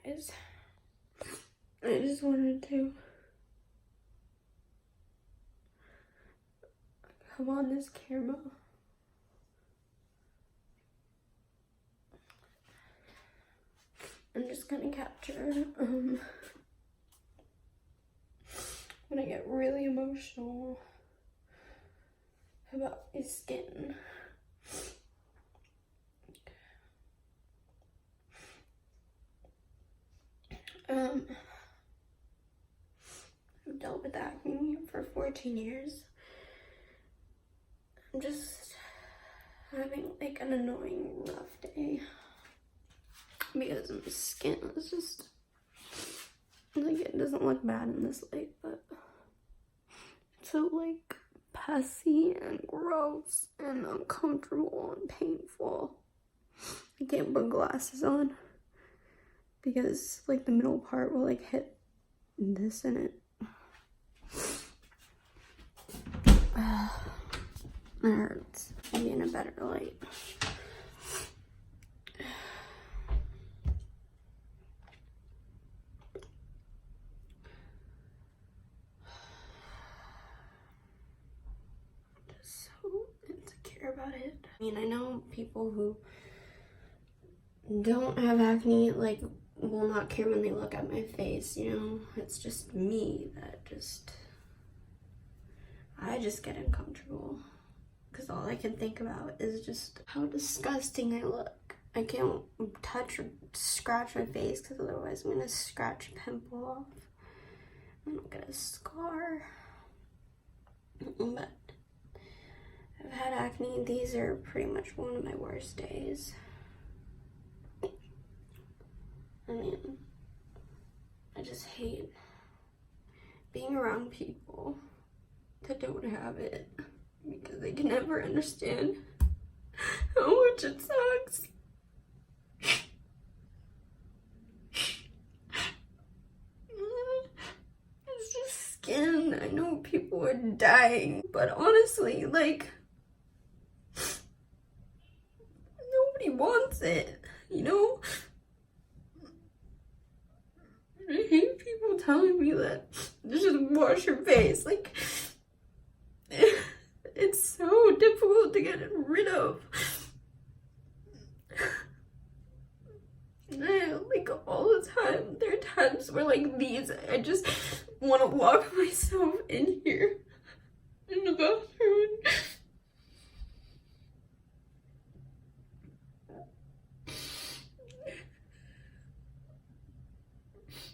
guys. I just wanted to come on this camera. I'm just gonna capture when I get really emotional about my skin. I've dealt with acne for 14 years. I'm just having like an annoying rough day because my skin is just like, it doesn't look bad in this light, but it's so like pussy and gross and uncomfortable and painful. I can't put glasses on because like the middle part will like hit this in it. It hurts. Maybe in a better light. Just so insecure about it. I mean, I know people who don't have acne like will not care when they look at my face, you know? It's just me that I just get uncomfortable because all I can think about is just how disgusting I look. I can't touch or scratch my face because otherwise I'm gonna scratch a pimple off and I'll get a scar. But I've had acne. These are pretty much one of my worst days. I mean, I just hate being around people that don't have it because they can never understand how much it sucks. It's just skin. I know people are dying, but honestly, like, nobody wants it, you know? I hate people telling me that just wash your face. Like, it's so difficult to get rid of. Like, all the time, there are times where, like, these, I just want to lock myself in here, in the bathroom.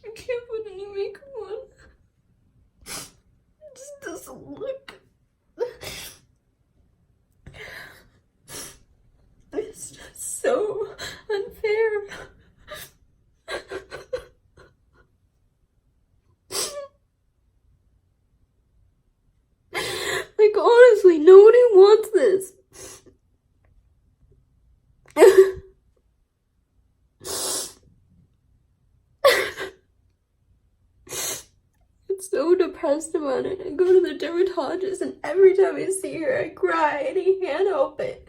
I can't put any makeup on. It just doesn't look. It's just so unfair. Like, honestly, nobody wants this. So depressed about it. I go to the dermatologist and every time I see her I cry and I can't help it.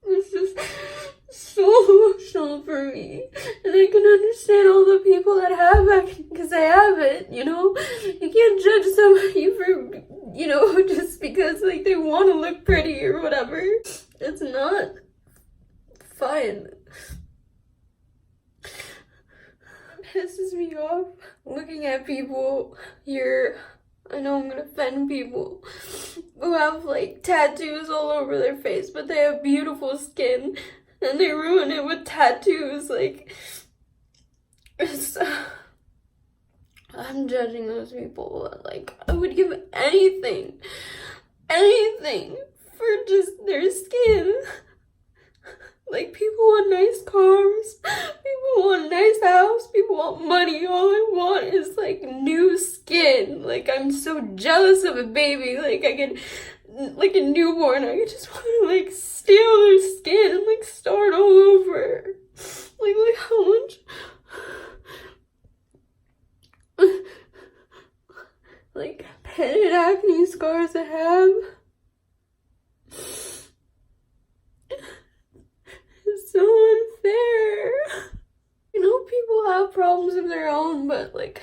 It's just so emotional for me. And I can understand all the people that have acne because I have it, you know? You can't judge somebody for, you know, just because like they want to look pretty or whatever. It's not fun. Pisses me off looking at people here. I know I'm gonna offend people who have like tattoos all over their face, but they have beautiful skin and they ruin it with tattoos. Like, it's, I'm judging those people. Like, I would give anything for just their skin. Like, people want nice cars, people want a nice house, people want money. All I want is, like, new skin. Like, I'm so jealous of a baby. Like, I could, like a newborn, I just want to, like, steal their skin and, like, start all over. Like, look how much, like, pitted acne scars I have. It's so fair. You know, people have problems of their own, but like,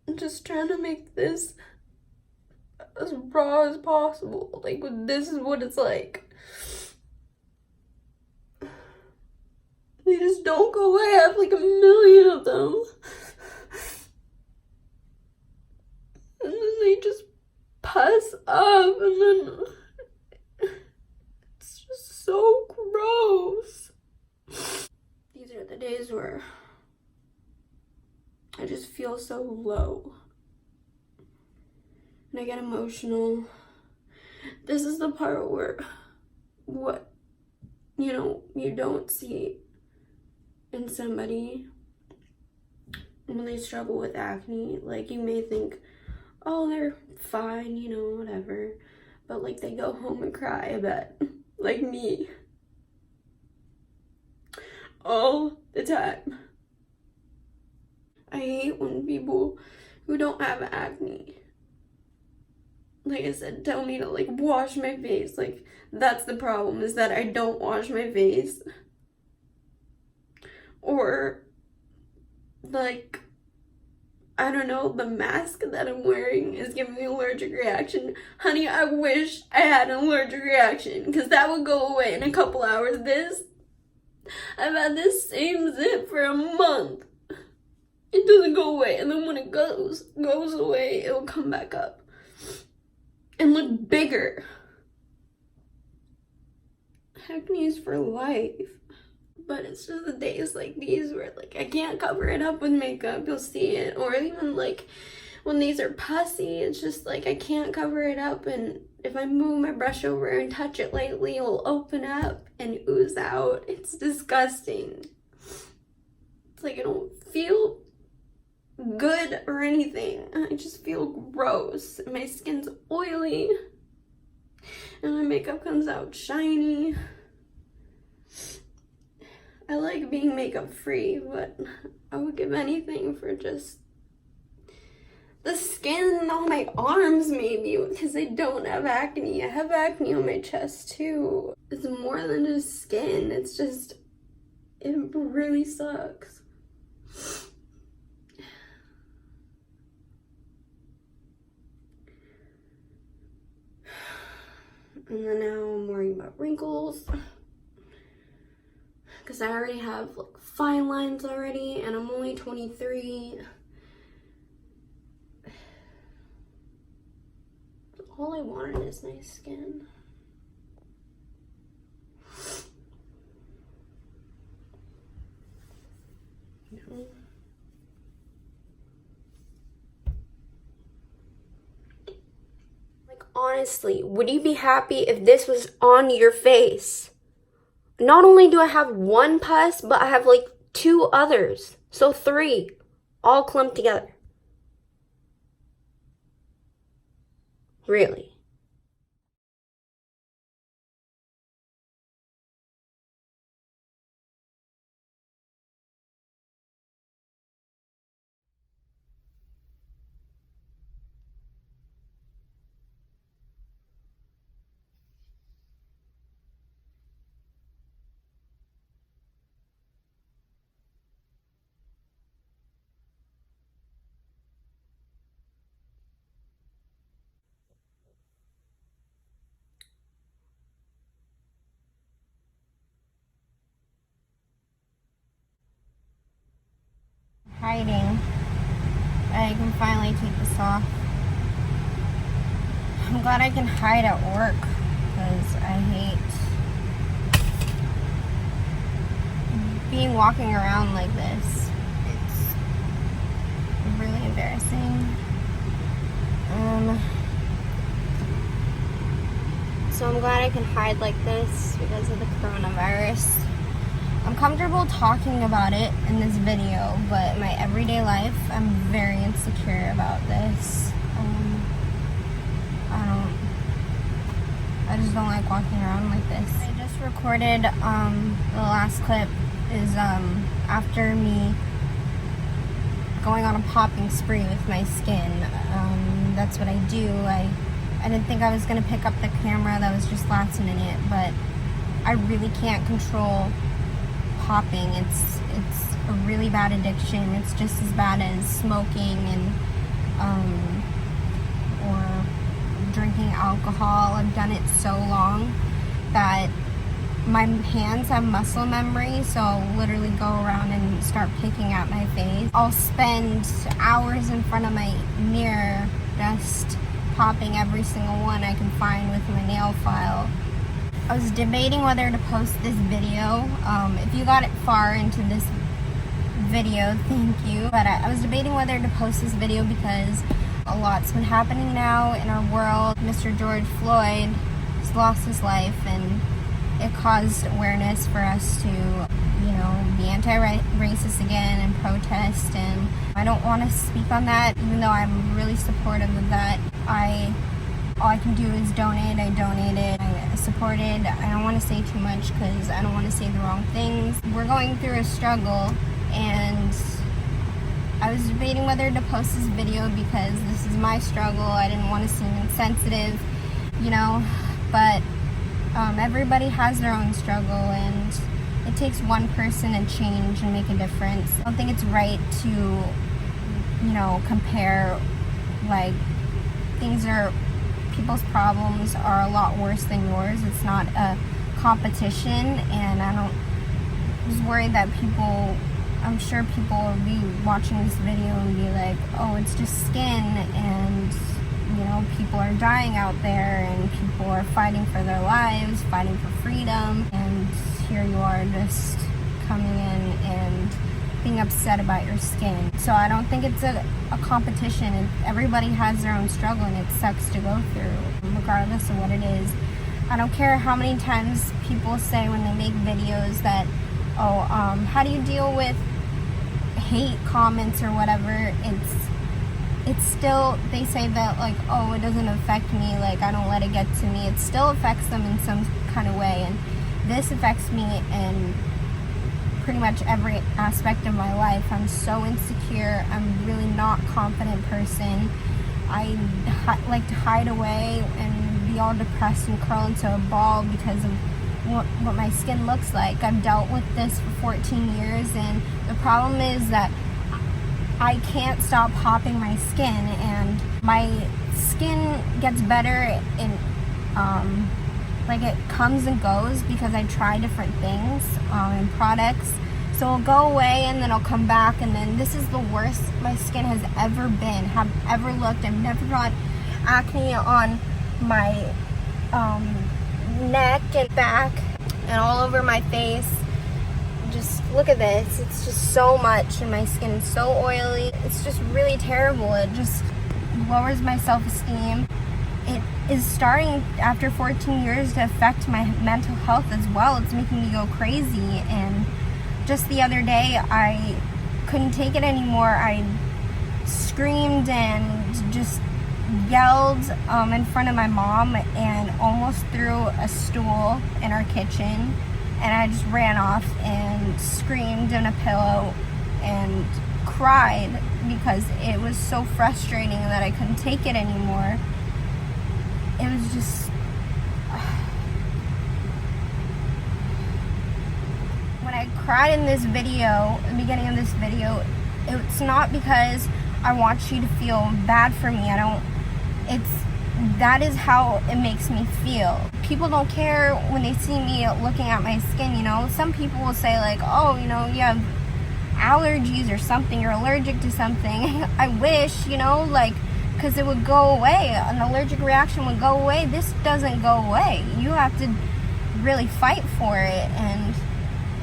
I'm just trying to make this as raw as possible. Like, this is what it's like. They just don't go away. I have like 1,000,000 of them. And then they just pus up, and then it's just so gross. These are the days where I just feel so low. And I get emotional. This is the part where what, you know, you don't see in somebody when they struggle with acne. Like, you may think, oh, they're fine, you know, whatever. But like, they go home and cry, I bet. Like me. All the time. I hate when people who don't have acne, like I said, tell me to like wash my face. Like, that's the problem, is that I don't wash my face. Or like, I don't know, the mask that I'm wearing is giving me an allergic reaction. Honey, I wish I had an allergic reaction, because that would go away in a couple hours. I've had this same zit for a month. It doesn't go away, and then when it goes away, it will come back up and look bigger. Acne is for life. But it's just the days like these where like I can't cover it up with makeup, you'll see it. Or even like when these are pussy, it's just like I can't cover it up, and if I move my brush over and touch it lightly, it'll open up and ooze out. It's disgusting. It's like I don't feel good or anything. I just feel gross. My skin's oily and my makeup comes out shiny. I like being makeup free, but I would give anything for just the skin on my arms, maybe, because I don't have acne. I have acne on my chest too. It's more than just skin. It's just, it really sucks. And then now I'm worrying about wrinkles, because I already have like fine lines already, and I'm only 23. All I wanted is nice skin. You know? Like, honestly, would you be happy if this was on your face? Not only do I have one pus, but I have like 2 others. So 3, all clumped together. Really. Hiding. I can finally take this off. I'm glad I can hide at work, because I hate being walking around like this. It's really embarrassing. So I'm glad I can hide like this because of the coronavirus. I'm comfortable talking about it in this video, but in my everyday life, I'm very insecure about this. I just don't like walking around like this. I just recorded, the last clip is after me going on a popping spree with my skin. That's what I do. I didn't think I was gonna pick up the camera. That was just last minute, but I really can't control popping. It's a really bad addiction. It's just as bad as smoking and or drinking alcohol. I've done it so long that my hands have muscle memory, so I'll literally go around and start picking at my face. I'll spend hours in front of my mirror just popping every single one I can find with my nail file. I was debating whether to post this video. If you got it far into this video, thank you. But I was debating whether to post this video because a lot's been happening now in our world. Mr. George Floyd has lost his life, and it caused awareness for us to, you know, be anti-racist again and protest. And I don't want to speak on that, even though I'm really supportive of that. All I can do is donate. I donated, I supported. I don't want to say too much because I don't want to say the wrong things. We're going through a struggle, and I was debating whether to post this video because this is my struggle. I didn't want to seem insensitive, you know, but everybody has their own struggle, and it takes one person to change and make a difference. I don't think it's right to, you know, compare, like, people's problems are a lot worse than yours. It's not a competition, and I was worried that I'm sure people will be watching this video and be like, oh, it's just skin, and, you know, people are dying out there, and people are fighting for their lives, fighting for freedom, and here you are just coming in and being upset about your skin. So I don't think it's a competition. Everybody has their own struggle, and it sucks to go through, regardless of what it is. I don't care how many times people say when they make videos that, oh, how do you deal with hate comments or whatever? It's still, they say that, like, oh, it doesn't affect me, like, I don't let it get to me. It still affects them in some kind of way, and this affects me in pretty much every aspect of my life. I'm so insecure. I'm really not a confident person. I like to hide away and be all depressed and curl into a ball because of what my skin looks like. I've dealt with this for 14 years, and the problem is that I can't stop popping my skin, and my skin gets better in like, it comes and goes because I try different things and products. So it'll go away and then it'll come back, and then this is the worst my skin has ever been, have ever looked. I've never got acne on my neck and back and all over my face. Just look at this. It's just so much, and my skin is so oily. It's just really terrible. It just lowers my self-esteem. It is starting, after 14 years, to affect my mental health as well. It's making me go crazy, and just the other day I couldn't take it anymore. I screamed and just yelled in front of my mom and almost threw a stool in our kitchen, and I just ran off and screamed in a pillow and cried because it was so frustrating that I couldn't take it anymore. It was just, when I cried in this video, the beginning of this video, it's not because I want you to feel bad for me. That is how it makes me feel. People don't care when they see me looking at my skin, you know. Some people will say, like, oh, you know, you have allergies or something, you're allergic to something. I wish, you know, like, because it would go away. An allergic reaction would go away. This doesn't go away. You have to really fight for it, and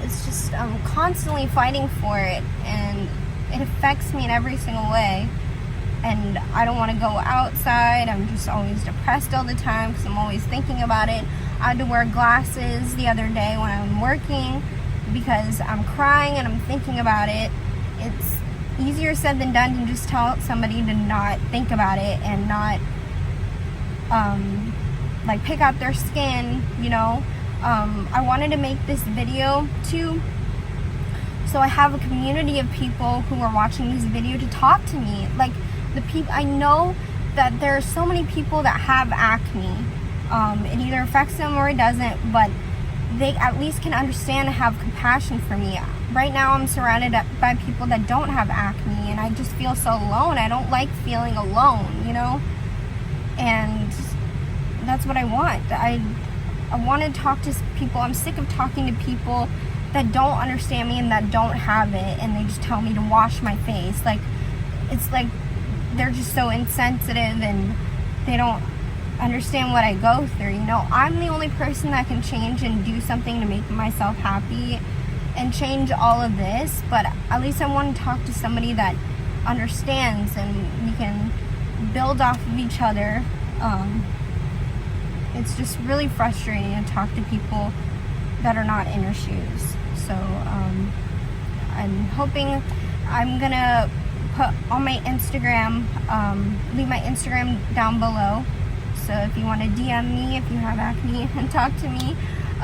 it's just, I'm constantly fighting for it, and it affects me in every single way. And I don't want to go outside. I'm just always depressed all the time because I'm always thinking about it. I had to wear glasses the other day when I'm working because I'm crying and I'm thinking about it. It's easier said than done to just tell somebody to not think about it and not like pick out their skin, you know. I wanted to make this video too, so I have a community of people who are watching this video to talk to me. Like, the people, I know that there are so many people that have acne. It either affects them or it doesn't, but they at least can understand and have compassion for me. Right now I'm surrounded by people that don't have acne, and I just feel so alone. I don't like feeling alone, you know? And that's what I want. I want to talk to people. I'm sick of talking to people that don't understand me and that don't have it, and they just tell me to wash my face. Like, it's like they're just so insensitive and they don't understand what I go through, you know? I'm the only person that can change and do something to make myself happy and change all of this, but at least I want to talk to somebody that understands and we can build off of each other. It's just really frustrating to talk to people that are not in your shoes. So I'm hoping, I'm gonna put on my Instagram, leave my Instagram down below. So if you want to DM me if you have acne and talk to me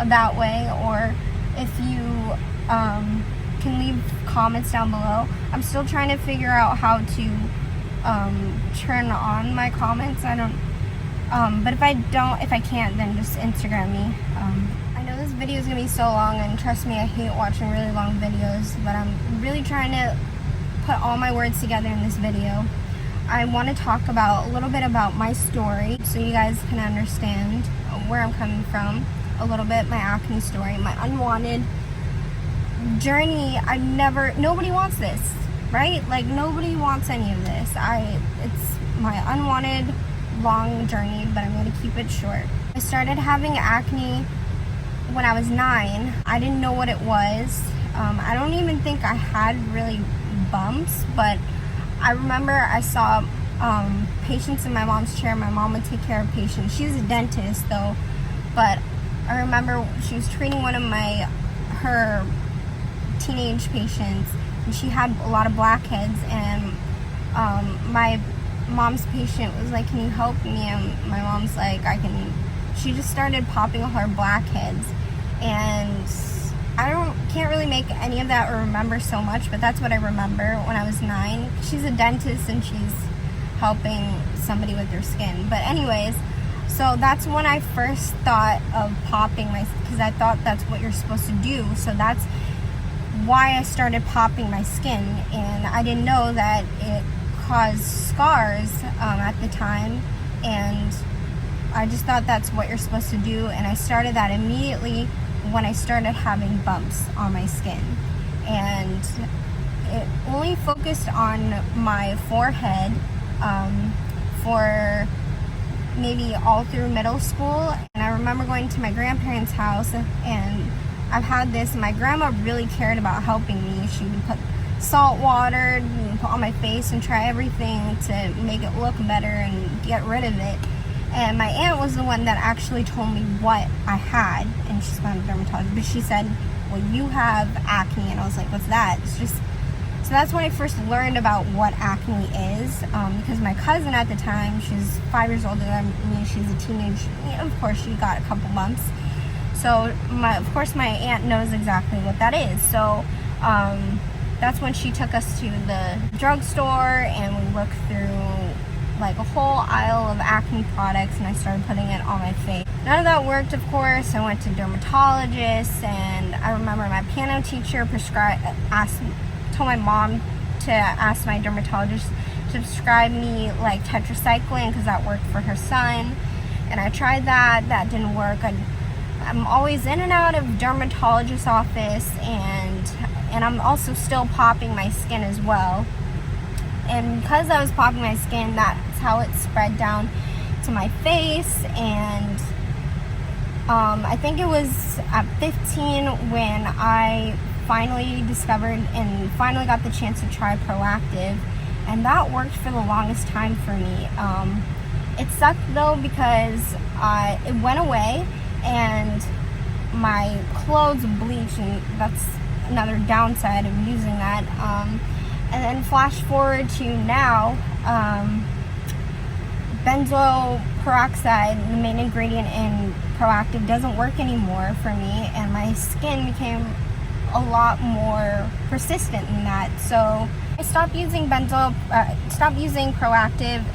that way, or if you can leave comments down below. I'm still trying to figure out how to turn on my comments. I don't, but if I can't, then just Instagram me. I know this video is gonna be so long, and trust me, I hate watching really long videos, but I'm really trying to put all my words together in this video. I want to talk about a little bit about my story so you guys can understand where I'm coming from a little bit, my acne story, my unwanted journey. Nobody wants this, right? Like, nobody wants any of this. It's my unwanted long journey, but I'm going to keep it short. I started having acne when I was 9. I didn't know what it was. I don't even think I had really bumps, but I remember I saw patients in my mom's chair. My mom would take care of patients. She was a dentist though, but I remember she was treating one of her teenage patients, and she had a lot of blackheads, and my mom's patient was like, "Can you help me?" And my mom's like, "I can." She just started popping all her blackheads, and I can't really make any of that or remember so much, but that's what I remember when I was 9. She's a dentist and she's helping somebody with their skin. But anyways, so that's when I first thought of popping because I thought that's what you're supposed to do. So that's why I started popping my skin, and I didn't know that it caused scars at the time, and I just thought that's what you're supposed to do, and I started that immediately when I started having bumps on my skin. And it only focused on my forehead for maybe all through middle school. And I remember going to my grandparents' house, and I've had this, and my grandma really cared about helping me. She would put salt water and put on my face and try everything to make it look better and get rid of it. And my aunt was the one that actually told me what I had, and she's not a dermatologist, but she said, "Well, you have acne," and I was like, "What's that?" So that's when I first learned about what acne is, because my cousin at the time, she's 5 years older than me, she's a teenager, of course she got a couple months, so of course my aunt knows exactly what that is. So that's when she took us to the drugstore, and we looked through like a whole aisle of acne products, and I started putting it on my face. None of that worked, of course. I went to dermatologists, and I remember my piano teacher told my mom to ask my dermatologist to prescribe me like tetracycline because that worked for her son, and I tried that. That didn't work. I'm always in and out of dermatologist's office, and I'm also still popping my skin as well. And because I was popping my skin, that's how it spread down to my face. And I think it was at 15 when I finally discovered and finally got the chance to try Proactive, and that worked for the longest time for me. It sucked though because it went away and my clothes bleached, and that's another downside of using that. And then flash forward to now, benzoyl peroxide, the main ingredient in Proactive, doesn't work anymore for me, and my skin became a lot more persistent in that. So I stopped using Proactive,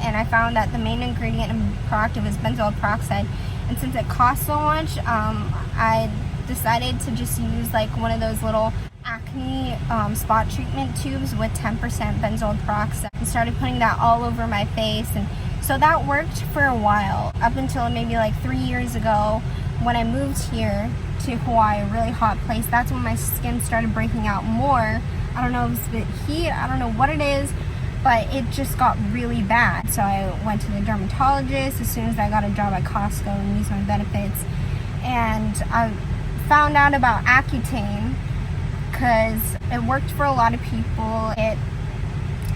and I found that the main ingredient in Proactive is benzoyl peroxide. And since it costs so much, I decided to just use like one of those little acne spot treatment tubes with 10% benzoyl peroxide and started putting that all over my face. And so that worked for a while, up until maybe like 3 years ago when I moved here to Hawaii, a really hot place. That's when my skin started breaking out more. I don't know if it's the heat, I don't know what it is, but it just got really bad. So I went to the dermatologist as soon as I got a job at Costco and used my benefits. And I found out about Accutane because it worked for a lot of people. It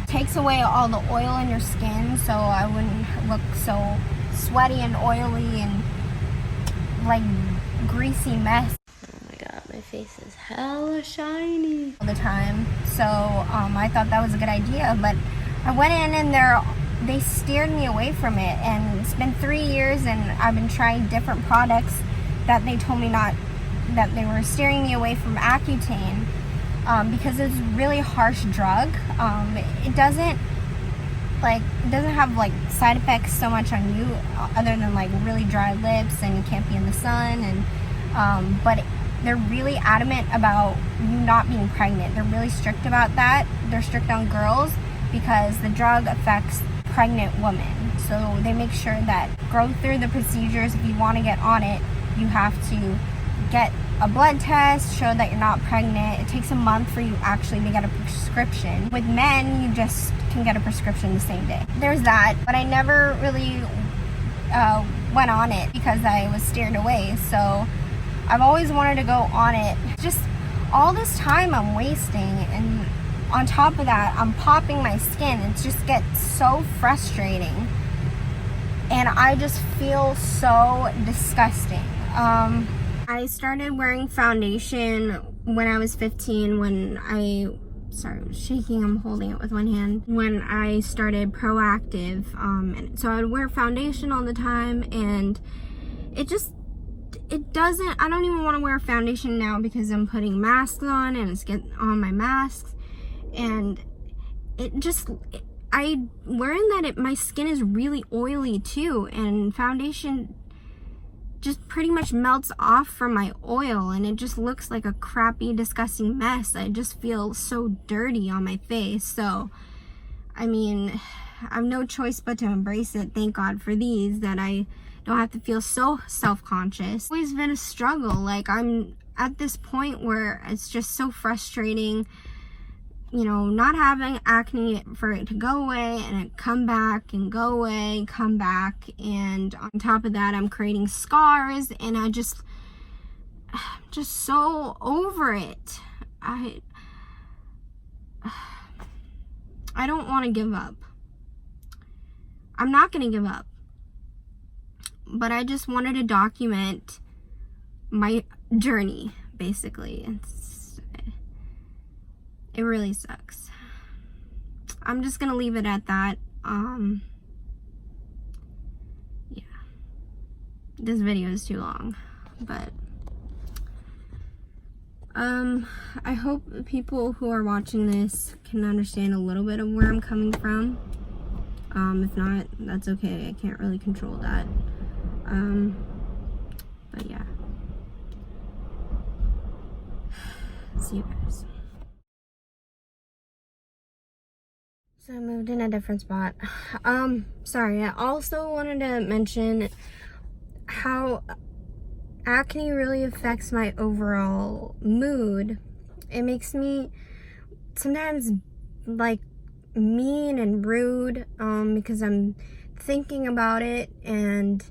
takes away all the oil in your skin, so I wouldn't look so sweaty and oily and like greasy mess. Oh my god, my face is hella shiny all the time. So I thought that was a good idea, but I went in and they steered me away from it, and it's been 3 years and I've been trying different products that they told me not, that they were steering me away from Accutane because it's a really harsh drug. It doesn't have like side effects so much on you other than like really dry lips and you can't be in the sun, and but they're really adamant about you not being pregnant. They're really strict about that. They're strict on girls because the drug affects pregnant women. So they make sure that go through the procedures. If you want to get on it, you have to get a blood test, show that you're not pregnant. It takes a month for you actually to get a prescription. With men, you just can get a prescription the same day. There's that, but I never really went on it because I was steered away. So I've always wanted to go on it. Just all this time I'm wasting, and on top of that, I'm popping my skin. It just gets so frustrating, and I just feel so disgusting. I started wearing foundation when I was 15, sorry, I'm shaking, I'm holding it with one hand. When I started Proactive, and so I would wear foundation all the time, and I don't even want to wear foundation now because I'm putting masks on and it's getting on my masks, and my skin is really oily too, and foundation just pretty much melts off from my oil, and it just looks like a crappy, disgusting mess. I just feel so dirty on my face. So, I mean, I have no choice but to embrace it. Thank God for these, that I don't have to feel so self-conscious. It's always been a struggle. Like, I'm at this point where it's just so frustrating, you know, not having acne, for it to go away and it come back and go away, come back, and on top of that I'm creating scars, and I'm just so over it. I don't want to give up. I'm not gonna give up, but I just wanted to document my journey, basically. It really sucks. I'm just gonna leave it at that. Yeah. This video is too long, but I hope people who are watching this can understand a little bit of where I'm coming from. If not, that's okay. I can't really control that. But yeah. See you guys. So I moved in a different spot. Sorry, I also wanted to mention how acne really affects my overall mood. It makes me sometimes like mean and rude, because I'm thinking about it, and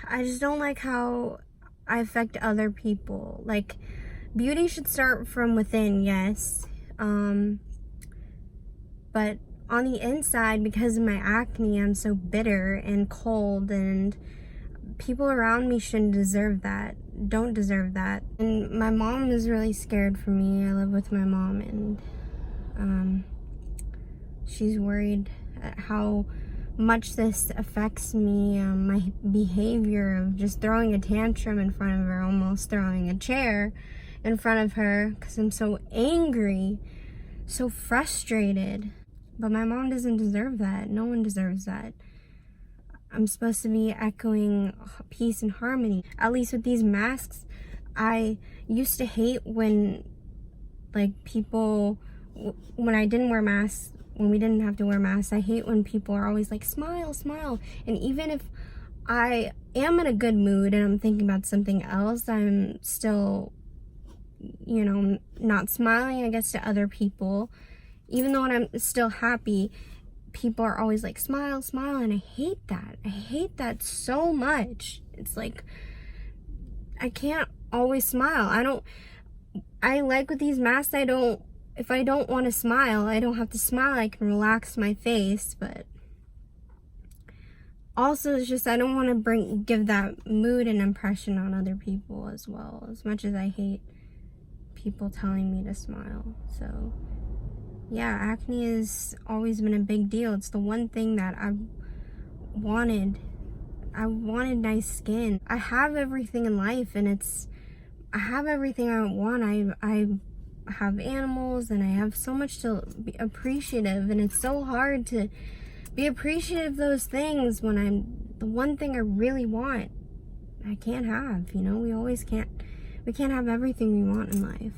I just don't like how I affect other people. Like, beauty should start from within, yes. But on the inside, because of my acne, I'm so bitter and cold, and people around me shouldn't deserve that, don't deserve that. And my mom is really scared for me. I live with my mom, and she's worried at how much this affects me, my behavior of just throwing a tantrum in front of her, almost throwing a chair in front of her, because I'm so angry, so frustrated. But my mom doesn't deserve that. No one deserves that. I'm supposed to be echoing peace and harmony. At least with these masks, I used to hate when, like, people, when I didn't wear masks, when we didn't have to wear masks, I hate when people are always like, smile, smile. And even if I am in a good mood and I'm thinking about something else, I'm still, you know, not smiling, I guess, to other people. Even though when I'm still happy, people are always like, smile, smile, and I hate that. I hate that so much. It's like, I can't always smile. I like with these masks, if I don't want to smile, I don't have to smile. I can relax my face, but also it's just, I don't want to give that mood and impression on other people as well, as much as I hate people telling me to smile. So yeah, acne has always been a big deal. It's the one thing that I've wanted. I wanted nice skin. I have everything in life, and I have everything I want. I have animals, and I have so much to be appreciative, and it's so hard to be appreciative of those things when the one thing I really want, I can't have, you know? We can't have everything we want in life.